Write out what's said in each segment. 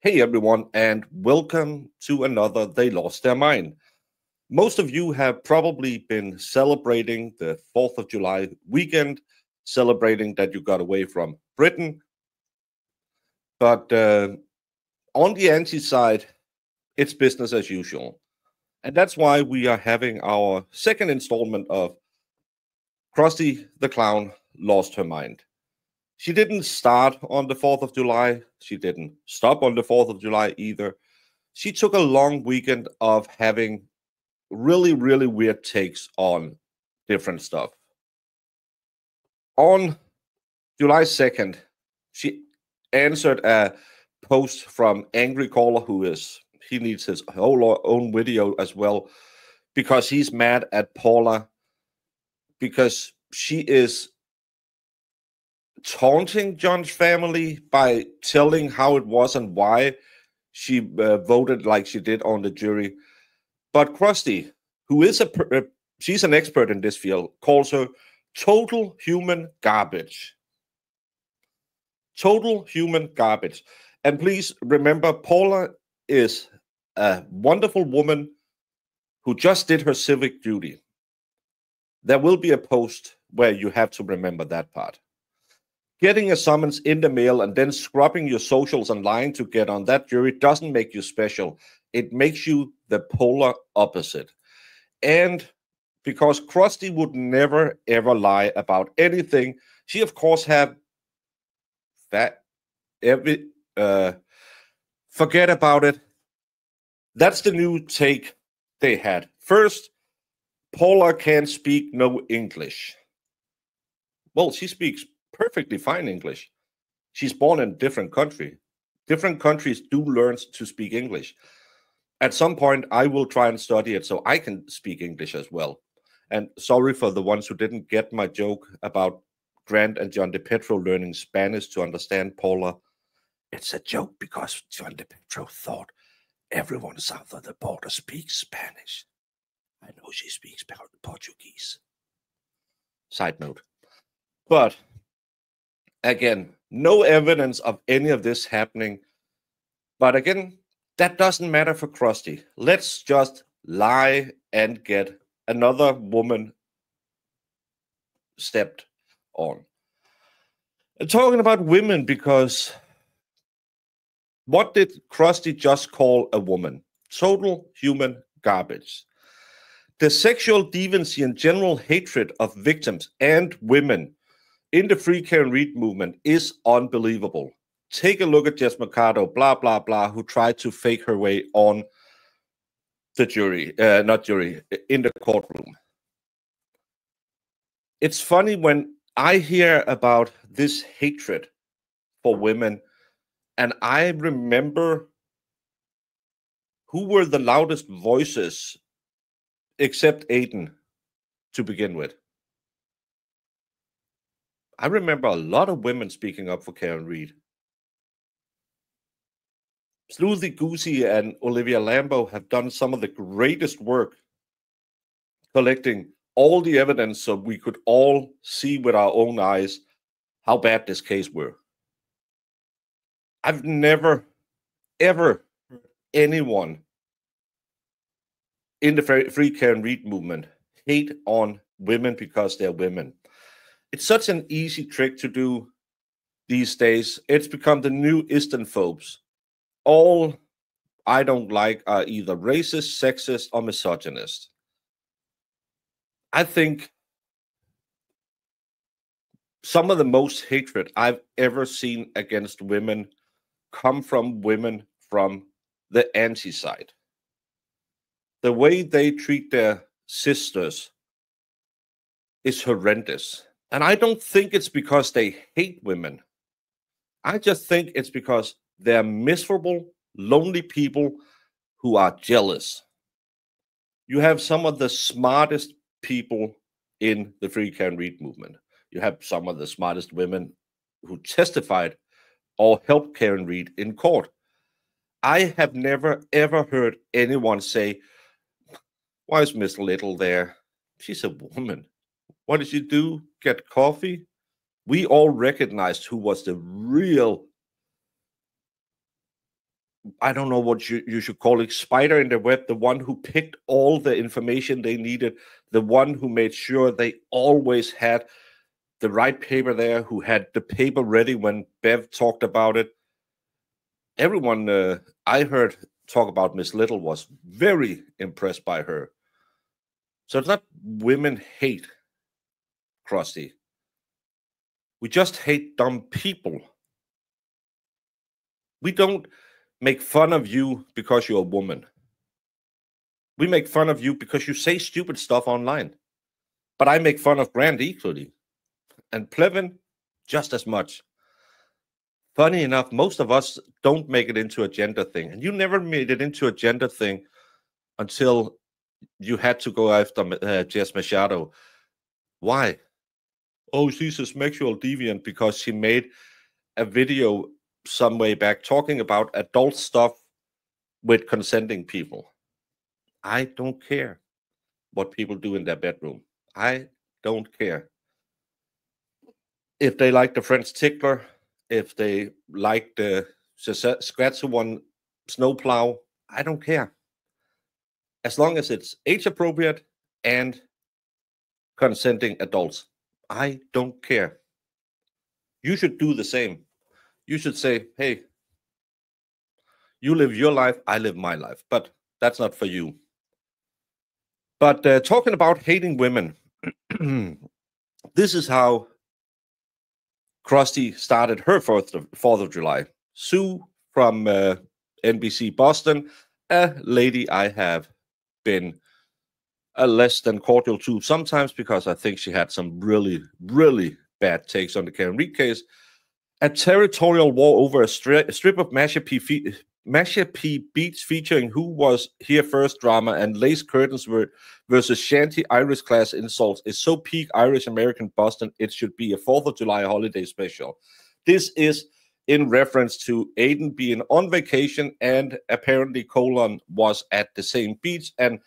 Hey everyone, and welcome to another They Lost Their Mind. Most of you have probably been celebrating the 4th of July weekend, celebrating that you got away from Britain. But on the anti side, it's business as usual. And that's why we are having our second installment of Krusty the Clown Lost Her Mind. She didn't start on the 4th of July. She didn't stop on the 4th of July either. She took a long weekend of having really weird takes on different stuff. On July 2nd, she answered a post from Angry Caller, he needs his whole own video as well, because he's mad at Paula because she is taunting John's family by telling how it was and why she voted like she did on the jury. But Krusty, who is she's an expert in this field, calls her total human garbage. Total human garbage. And please remember, Paula is a wonderful woman who just did her civic duty. There will be a post where you have to remember that part. Getting a summons in the mail and then scrubbing your socials and lying to get on that jury doesn't make you special. It makes you the polar opposite. And because Krusty would never ever lie about anything, she of course have that forget about it. That's the new take they had. First, Paula can't speak no English. Well, she speaks perfectly fine English. She's born in a different country. Different countries do learn to speak English. At some point, I will try and study it so I can speak English as well. And sorry for the ones who didn't get my joke about Grant and John DePetro learning Spanish to understand Paula. It's a joke because John DePetro thought everyone south of the border speaks Spanish. I know she speaks Portuguese. Side note. But again, no evidence of any of this happening. But again, that doesn't matter for Krusty. Let's just lie and get another woman stepped on. And talking about women, because what did Krusty just call a woman? Total human garbage. The sexual deviancy and general hatred of victims and women in the Free Karen Read movement is unbelievable. Take a look at Jess Mercado, blah, blah, blah, who tried to fake her way on the jury, in the courtroom. It's funny when I hear about this hatred for women, and I remember who were the loudest voices except Aiden to begin with. I remember a lot of women speaking up for Karen Read. Sleuthy Goosey and Olivia Lambo have done some of the greatest work collecting all the evidence so we could all see with our own eyes how bad this case were. I've never, ever heard anyone in the Free Karen Read movement hate on women because they're women. It's such an easy trick to do these days. It's become the new Istanphobes. All I don't like are either racist, sexist, or misogynist. I think some of the most hatred I've ever seen against women come from women from the anti side. The way they treat their sisters is horrendous. And I don't think it's because they hate women. I just think it's because they're miserable, lonely people who are jealous. You have some of the smartest people in the Free Karen Read movement. You have some of the smartest women who testified or helped Karen Read in court. I have never, ever heard anyone say, "Why is Miss Little there? She's a woman. What did she do? Get coffee?" We all recognized who was the real I don't know what you should call it, spider in the web, the one who picked all the information they needed, the one who made sure they always had the right paper there, who had the paper ready when Bev talked about it. Everyone I heard talk about Miss Little was very impressed by her. So it's not women hate Krusty. We just hate dumb people. We don't make fun of you because you're a woman. We make fun of you because you say stupid stuff online. But I make fun of Grant equally. And Plevin just as much. Funny enough, most of us don't make it into a gender thing. And you never made it into a gender thing until you had to go after Jess Machado. Why? Oh, she's a sexual deviant because she made a video some way back talking about adult stuff with consenting people. I don't care what people do in their bedroom. I don't care. If they like the French tickler, if they like the Saskatchewan snowplow, I don't care. As long as it's age appropriate and consenting adults, I don't care. You should do the same. You should say, hey, you live your life, I live my life, but that's not for you. But talking about hating women, this is how Krusty started her 4th of July. Sue from NBC Boston, a lady I have been less than cordial to sometimes because I think she had some really, really bad takes on the Karen Read case. A territorial war over a strip of Mashpee Beach featuring Who Was Here First drama and lace curtains versus shanty Irish class insults is so peak Irish American Boston it should be a 4th of July holiday special. This is in reference to Aiden being on vacation and apparently Colon was at the same beach, and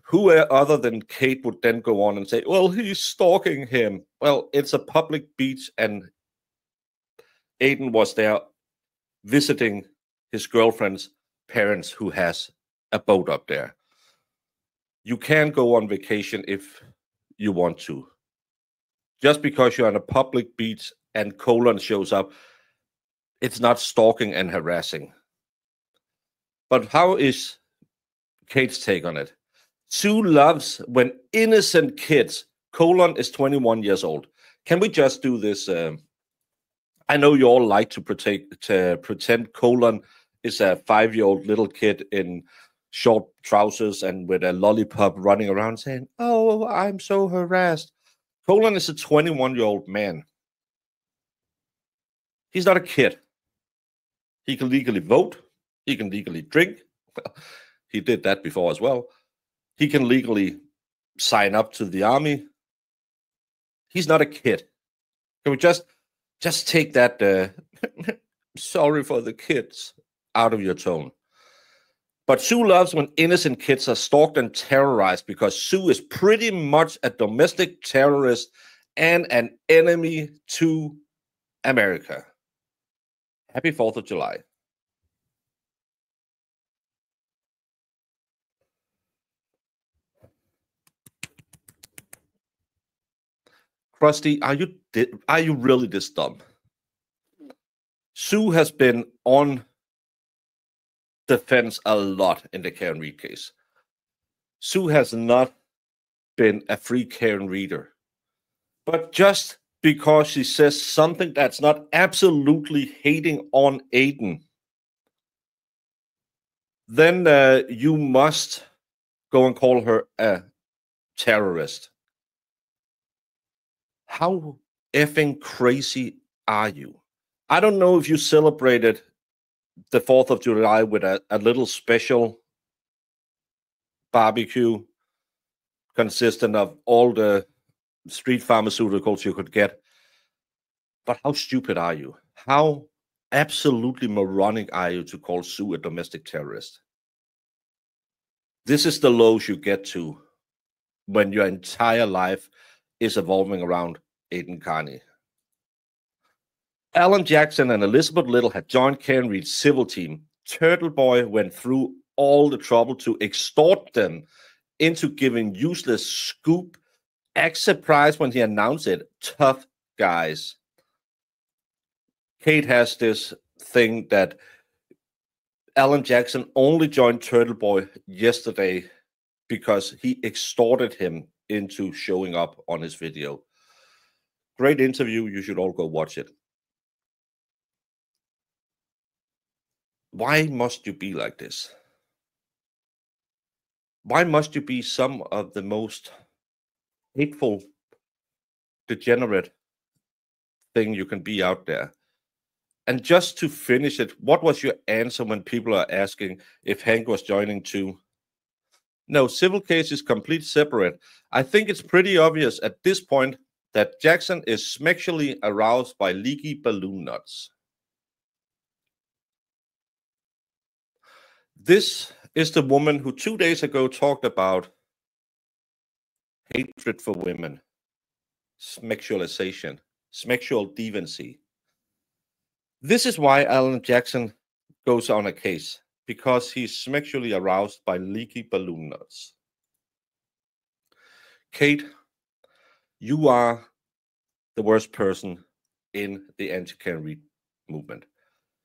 who other than Kate would then go on and say, well, he's stalking him. Well, it's a public beach and Aiden was there visiting his girlfriend's parents who has a boat up there. You can go on vacation if you want to. Just because you're on a public beach and Colon shows up, it's not stalking and harassing. But how is Kate's take on it? Sue loves when innocent kids, Colon is 21 years old. Can we just do this? I know you all like to pretend Colon is a 5-year-old little kid in short trousers and with a lollipop running around saying, oh, I'm so harassed. Colon is a 21-year-old man. He's not a kid. He can legally vote. He can legally drink. Well, he did that before as well. He can legally sign up to the army. He's not a kid. Can we just take that sorry for the kids out of your tone? But Sue loves when innocent kids are stalked and terrorized because Sue is pretty much a domestic terrorist and an enemy to America. Happy 4th of July. Krusty, are you really this dumb? Sue has been on the fence a lot in the Karen Read case. Sue has not been a free Karen reader. But just because she says something that's not absolutely hating on Aiden, then you must go and call her a terrorist. How effing crazy are you? I don't know if you celebrated the 4th of July with a little special barbecue consistent of all the street pharmaceuticals you could get. But how stupid are you? How absolutely moronic are you to call Sue a domestic terrorist? This is the lows you get to when your entire life is evolving around Aiden Carney. Alan Jackson and Elizabeth Little had joined Karen Read's civil team. Turtle Boy went through all the trouble to extort them into giving useless scoop. Act surprised when he announced it. Tough guys. Kate has this thing that Alan Jackson only joined Turtle Boy yesterday because he extorted him into showing up on his video. Great interview. You should all go watch it. Why must you be like this? Why must you be some of the most hateful, degenerate thing you can be out there? And just to finish it, what was your answer when people are asking if Hank was joining too? No, civil case is completely separate. I think it's pretty obvious at this point that Jackson is sexually aroused by leaky balloon nuts. This is the woman who 2 days ago talked about hatred for women, sexualization, sexual deviancy. This is why Alan Jackson goes on a case, because he's sexually aroused by leaky balloon nuts. Kate, you are the worst person in the anti-Karen Read movement.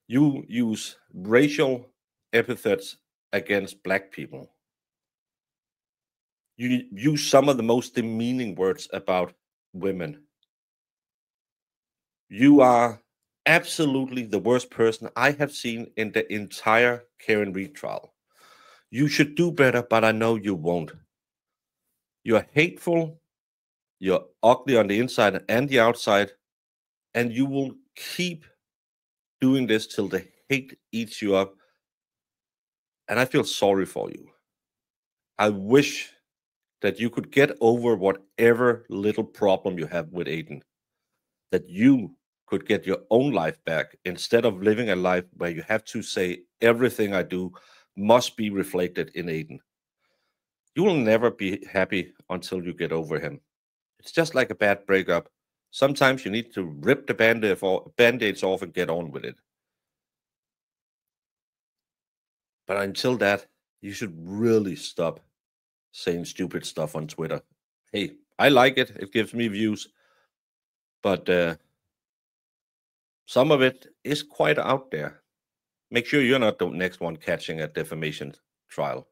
You use racial epithets against Black people. You use some of the most demeaning words about women. You are absolutely the worst person I have seen in the entire Karen Read trial. You should do better, but I know you won't. You're hateful, you're ugly on the inside and the outside, and you will keep doing this till the hate eats you up. And I feel sorry for you. I wish that you could get over whatever little problem you have with Aiden, that you could get your own life back instead of living a life where you have to say everything I do must be reflected in Aiden. You will never be happy until you get over him. It's just like a bad breakup. Sometimes you need to rip the band-aids off and get on with it. But until that, you should really stop saying stupid stuff on Twitter. Hey, I like it. It gives me views. But some of it is quite out there. Make sure you're not the next one catching a defamation trial.